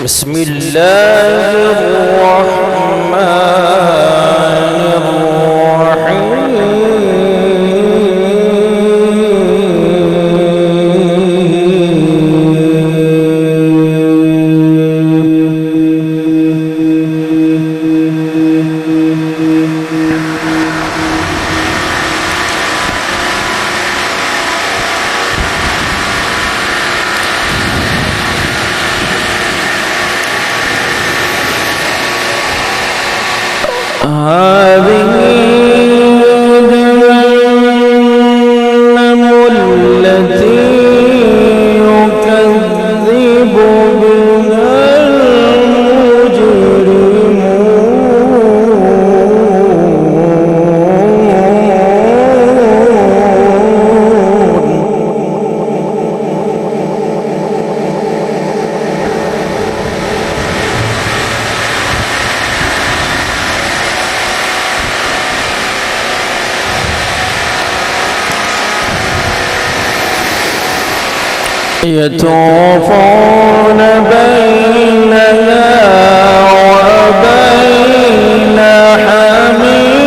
بسم الله الرحمن هذه جهنم التي يكذب بها يطوفون بينها وبين حميم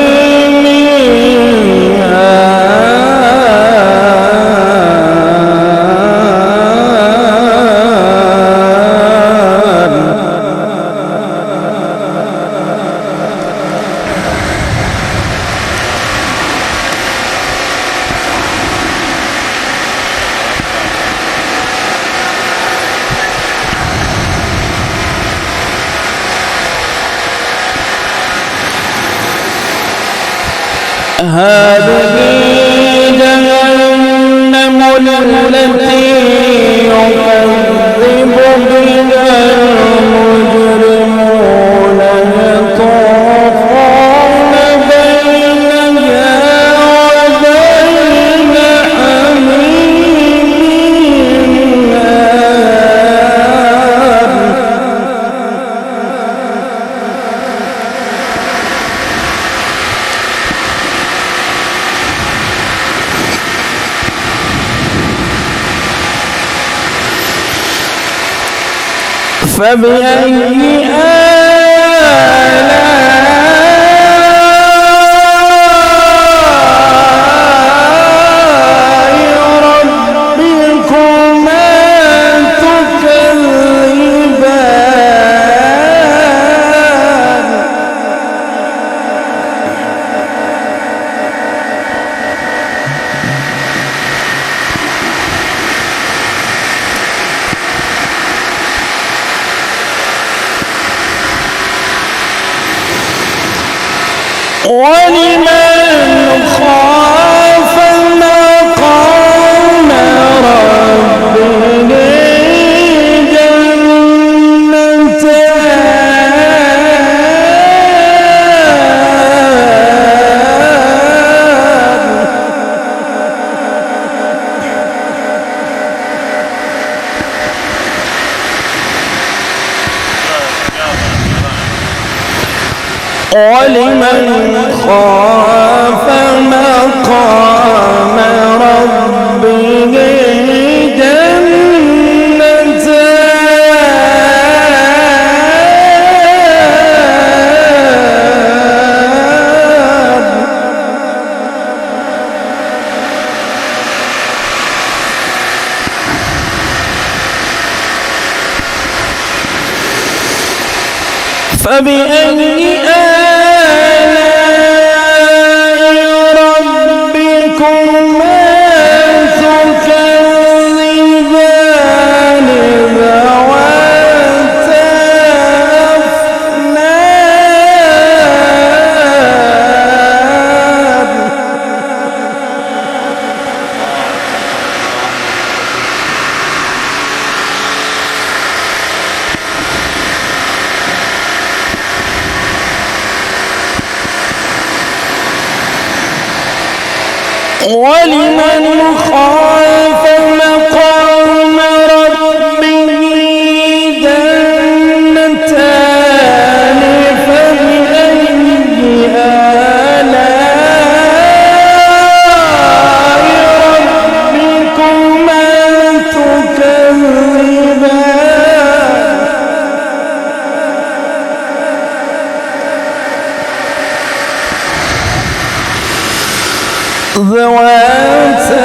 هذه جهنم التي يكذب بها المجرمون يطوفون بينها وبين حميم فبأي آلاء ربكما تكذبان ولمن خاف مقام ربه ولمن خاف مقام ربه فبأي آلاء ربكما تكذبان ذواتا أفنان ولمن خاف مقام ربه جنتان فبأي آلاء ربكما تكذبان ذواتا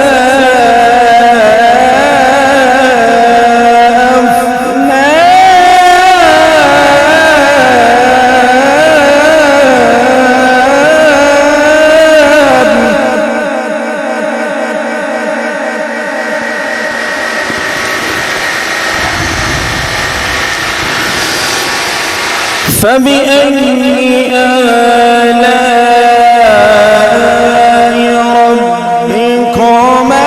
فبأي آلاء ربكما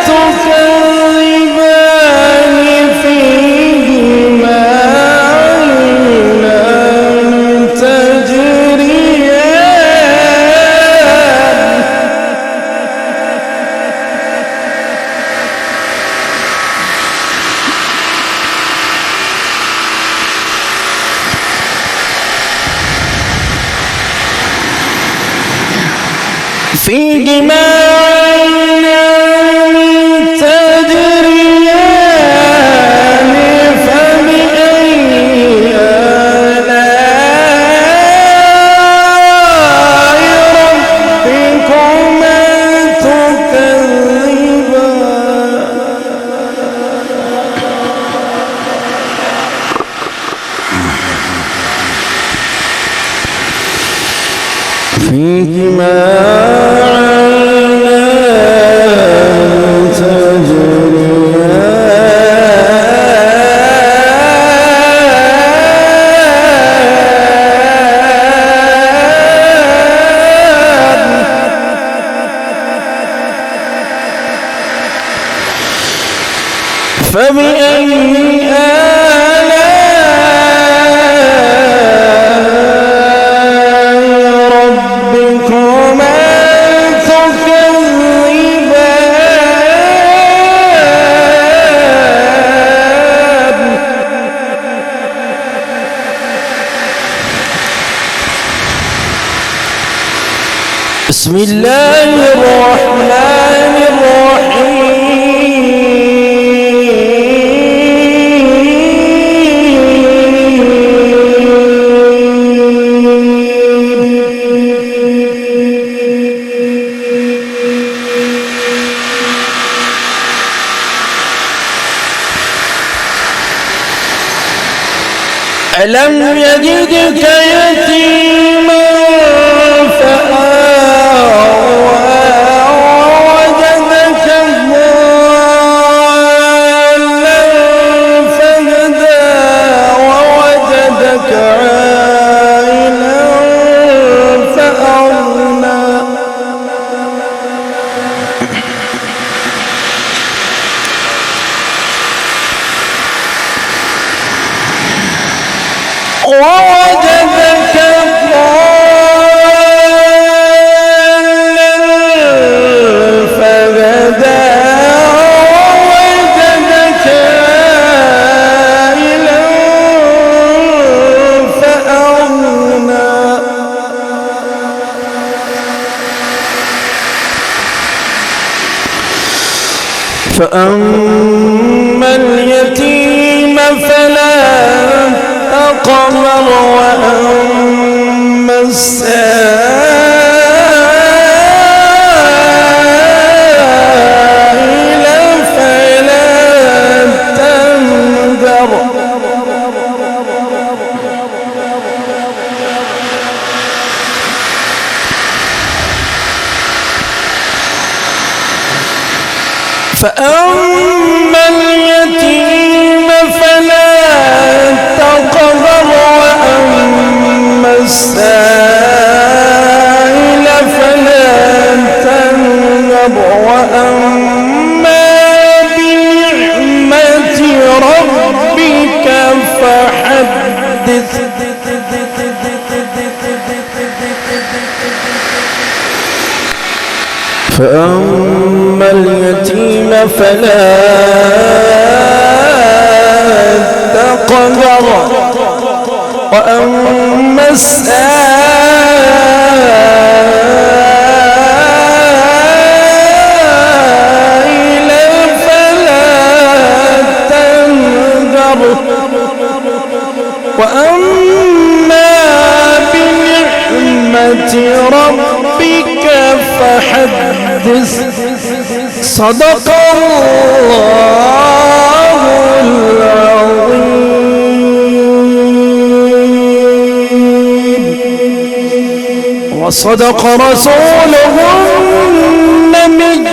تكذبان فيهما عينان تجريان فيهما عينان تجريان فبأي آلاء ربكما تكذبان فيهما فبأي آلاء ربكما تكذبان بسم الله الرحمن ألم يجدك يتيما فآوى ووجدك ضالا فهدى ووجدك عائلا فأغنى ووجدك ضالا فهدى ووجدك عائلا فأغنى فأما اليتيم فلا تقهر وأما السائل فلا تنهر فأما اليتيم فلا تقهر وأما السائل فلا تنهر وأما بنعمة ربك فحدث فأما اليتيم فلا تقهر وأما السائل فلا تنهر وأما بنعمة ربك فحدث صدق الله العظيم وصدق رسوله النبي